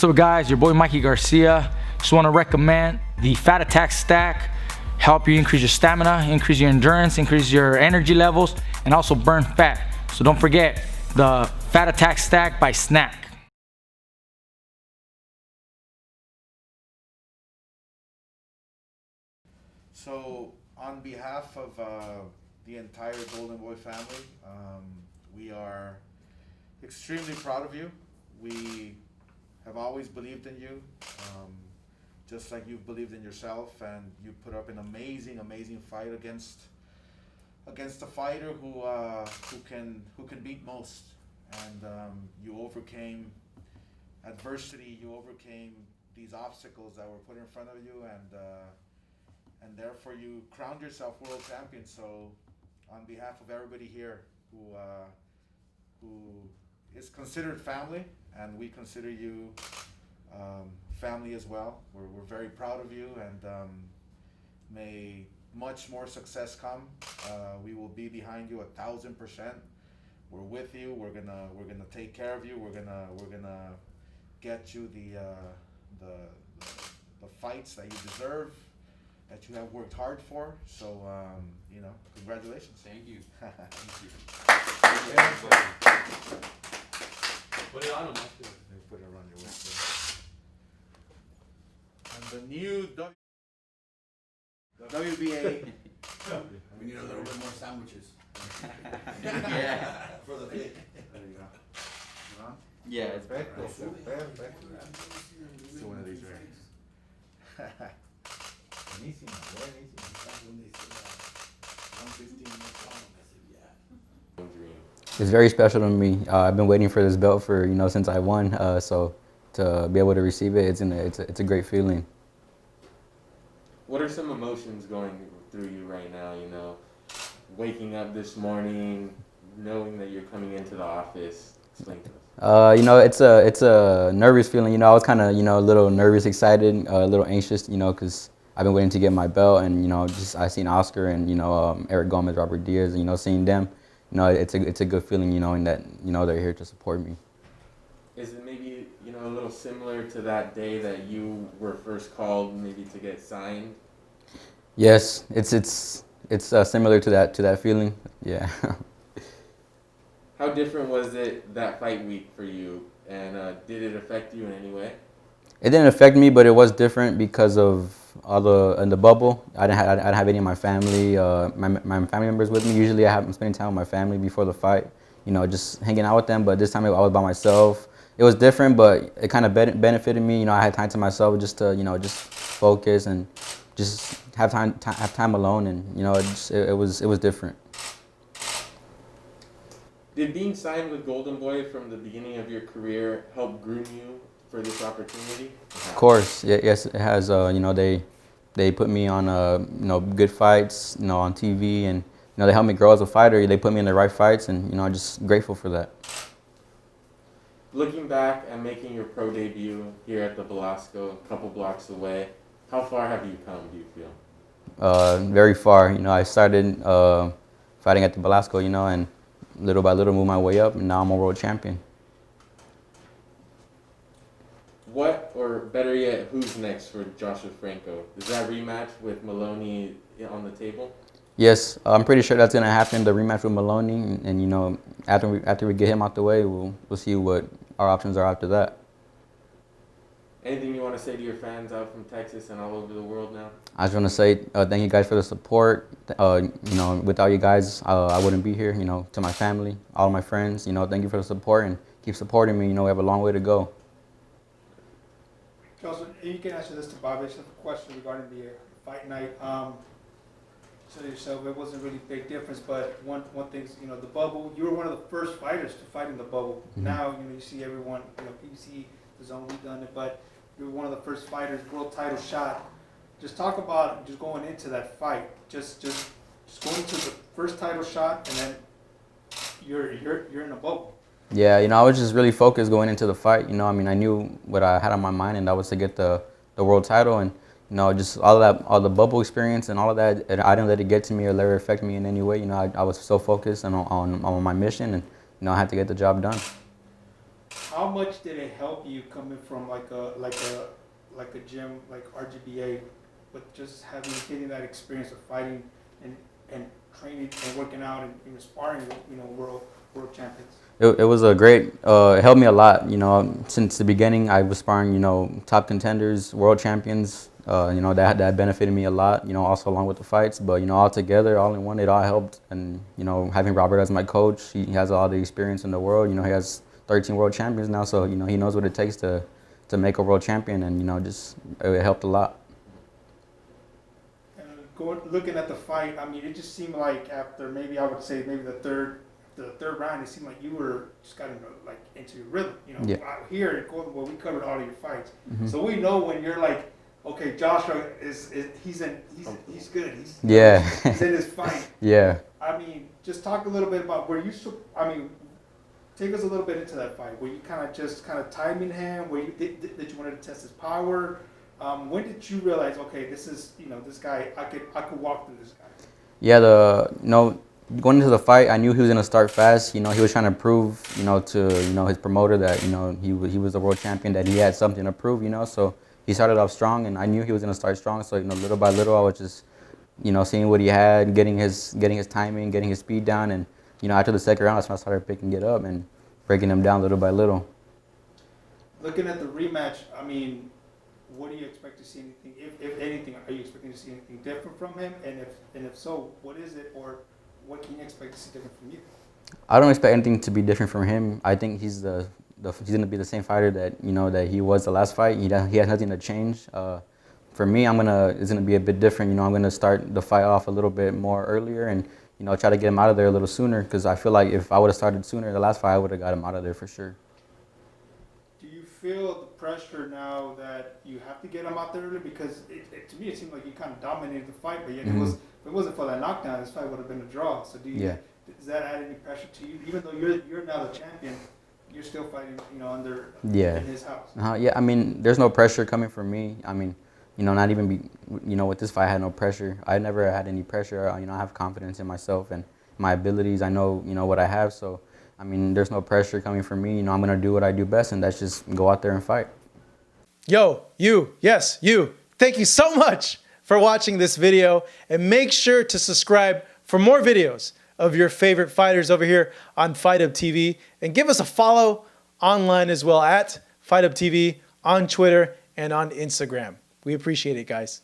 What's up guys, your boy Mikey Garcia. Just want to recommend the Fat Attack Stack. Help you increase your stamina, increase your endurance, increase your energy levels, and also burn fat. So don't forget the Fat Attack Stack by Snack. So on behalf of the entire Golden Boy family, we are extremely proud of you. We have always believed in you, just like you've believed in yourself, and you put up an amazing fight against a fighter who can beat most. And you overcame adversity, you overcame these obstacles that were put in front of you, and therefore you crowned yourself world champion. So on behalf of everybody here who is considered family, and we consider you family as well, we're very proud of you, and may much more success come. We will be behind you 1,000%. We're with you. We're gonna take care of you. We're gonna get you the fights that you deserve, that you have worked hard for. So congratulations. Thank you. Thank you. Put it on him. Put it around your waist. And the new WBA. We need a little bit more sandwiches. Yeah. For the pig. There you go. ¿No? Yeah, it's Perfecto. Perfecto. Let's do one of these right. Buenísimo, It's very special to me. I've been waiting for this belt for since I won. So to be able to receive it, it's a great feeling. What are some emotions going through you right now? Waking up this morning, knowing that you're coming into the office. Explain to us. It's a nervous feeling. I was kind of a little nervous, excited, a little anxious. Because I've been waiting to get my belt, and I seen Oscar and Eric Gomez, Robert Diaz, seeing them. It's a good feeling, knowing that they're here to support me. Is it maybe a little similar to that day that you were first called maybe to get signed? Yes, it's similar to that feeling. Yeah. How different was it that fight week for you, and did it affect you in any way? It didn't affect me, but it was different because of in the bubble. I didn't have any of my family, my family members with me. Usually I'm spending time with my family before the fight, just hanging out with them. But this time I was by myself. It was different, but it kind of benefited me. I had time to myself just to just focus and just have time alone, and it was different. Did being signed with Golden Boy from the beginning of your career help groom you for this opportunity? Of course, yes, it has. They put me on good fights, on TV, and they helped me grow as a fighter. They put me in the right fights, and I'm just grateful for that. Looking back and making your pro debut here at the Velasco, a couple blocks away, how far have you come, do you feel? Very far. I started fighting at the Velasco, and little by little moved my way up, and now I'm a world champion. What, or better yet, who's next for Joshua Franco? Is that rematch with Moloney on the table? Yes, I'm pretty sure that's going to happen, the rematch with Moloney, and after we get him out the way, we'll see what our options are after that. Anything you want to say to your fans out from Texas and all over the world now? I just want to say thank you guys for the support. Without you guys, I wouldn't be here. To my family, all my friends, thank you for the support, and keep supporting me. We have a long way to go. Joshua, you can answer this to Bob. I just have a question regarding the fight night. So yourself, it wasn't really a big difference, but one thing, the bubble. You were one of the first fighters to fight in the bubble. Mm-hmm. Now, you see everyone, PBC, the zone, we've done it, but you were one of the first fighters, world title shot. Just talk about just going into that fight, just going to the first title shot, and then you're in a bubble. Yeah, I was just really focused going into the fight. I knew what I had on my mind, and that was to get the world title, and just all the bubble experience and all of that. And I didn't let it get to me or let it affect me in any way. I was so focused on my mission, and I had to get the job done. how much did it help you coming from like a gym like RGBA, but just getting that experience of fighting and training and working out and sparring with world champions? It was a great, it helped me a lot, you know, since the beginning. I was sparring, you know, top contenders, world champions, you know, that benefited me a lot, you know, also along with the fights. But, you know, all together, all in one, it all helped. And, you know, having Robert as my coach, he has all the experience in the world. You know, he has 13 world champions now, so, you know, he knows what it takes to make a world champion. And, you know, just, it helped a lot. Looking at the fight, I mean, it just seemed like after maybe the third round, it seemed like you were just got into your rhythm. You know, yeah. Out here at Golden Boy, we covered all of your fights, Mm-hmm. so we know when you're like, okay, Joshua he's good. He's in his fight. Yeah. I mean, just talk a little bit about take us a little bit into that fight. Were you kind of timing him? Were you did you wanted to test his power? When did you realize, okay, this is this guy, I could walk through this guy? Yeah, going into the fight, I knew he was gonna start fast. You know, he was trying to prove, you know, to his promoter that he was the world champion, that he had something to prove. You know, so he started off strong, and I knew he was gonna start strong. So little by little, I was just seeing what he had, getting his timing, getting his speed down, and after the second round, that's when I started picking it up and breaking him down little by little. Looking at the rematch, I mean, what do you expect to see? Anything, if anything, are you expecting to see anything different from him? And if so, what is it, or what can you expect to see different from you? I don't expect anything to be different from him. I think he's he's gonna be the same fighter that that he was the last fight. He has nothing to change. For me, it's gonna be a bit different. I'm gonna start the fight off a little bit more earlier and try to get him out of there a little sooner, because I feel like if I would have started sooner the last fight, I would have got him out of there for sure. Do you feel the pressure now that you have to get him out there early? Because to me, it seemed like you kind of dominated the fight, but yet if it wasn't for that knockdown, this fight would have been a draw. So does that add any pressure to you? Even though you're now the champion, you're still fighting, in his house. Yeah, I mean, there's no pressure coming from me. I mean, not even with this fight, I had no pressure. I never had any pressure. I have confidence in myself and my abilities. I know, what I have. So, I mean, there's no pressure coming from me. I'm going to do what I do best, and that's just go out there and fight. Yo, you. Thank you so much for watching this video, and make sure to subscribe for more videos of your favorite fighters over here on Fight Up TV, and give us a follow online as well at Fight Up TV on Twitter and on Instagram. We appreciate it, guys.